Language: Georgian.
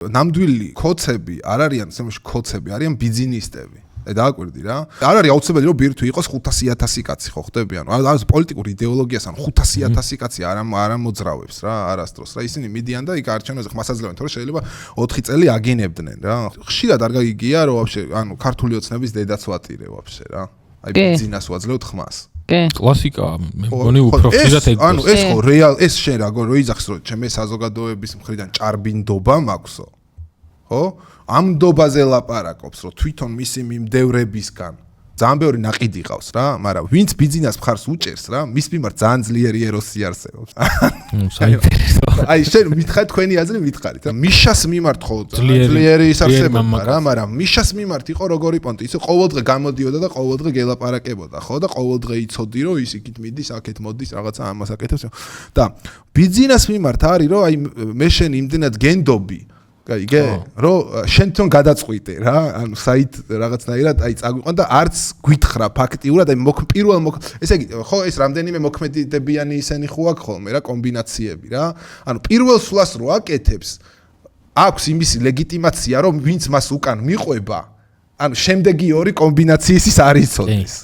ნამდვილი კოცები არ არიან, შემოში კოცები არიან ბიზნესისტები. დააკვირდი რა. არ არის აუცილებელი რომ ბირთვი იყოს 500,000 კაცი ხო ხდები ანუ არის პოლიტიკურ იდეოლოგიას ან 500,000 კაცი არ მოძრავებს რა არასდროს რა ისინი მიდიან და იქ არჩევნებზე ხმასაძლევენ თორე შეიძლება 4 წელი აგინებდნენ რა ხშირად არ გაგიგია რომ ვაფშე ანუ ქართული ოცნების დედაც ვატირე ვაფშე რა აი ბიზნეს ვაძლევთ ხმას კლასიკა მე მგონი უფრო ხშირად ეგ ანუ ეს ხო რეალ ეს შენ რა გო იძახს რომ ჩემი საზოგადოების მხრიდან ჭარბინდობა მაქვსო ხო ამ დობაზე ლაპარაკობს რომ თვითონ მისი მიმდევრებისგან ძალიან ბევრი ნაყიდი ყავს რა მაგრამ ვინც ბიზნეს მხარს უჭერს რა მის მიმართ ძალიან ძლიერი ეროსი არსებობს აი შენ მითხარ თქვენი აზრი მითხარით რა მიშას მიმართ ხო ძლიერი ის არსებობს რა მაგრამ მიშას მიმართ იყო როგორი პონტი ისე ყოველდღე გამოდიოდა და ყოველდღე გელაპარაკებოდა ხო და ყოველდღე იცოდი რომ ის იქით მიდის აქეთ მოდის რაღაცა ამას აკეთებს და ბიზნეს მიმართ არის რომ აი მე შენ იმდენად გენდობი იგე რომ შენ თვითონ გადაწყვიტე რა ანუ საით რაღაცნაირად აი წაგვიყვან და არც გვითხრა ფაქტიურად აი პირველ ესე იგი ხო ეს რამდენიმე მოქმედებიანი ისენი ხო აქვს ხოლმე რა კომბინაციები რა ანუ პირველ სვლას რო აკეთებს აქვს იმისი ლეგიტიმაცია რომ ვინც მას უკან მიყვება ანუ შემდეგი ორი კომბინაციის ის არ იცოდეს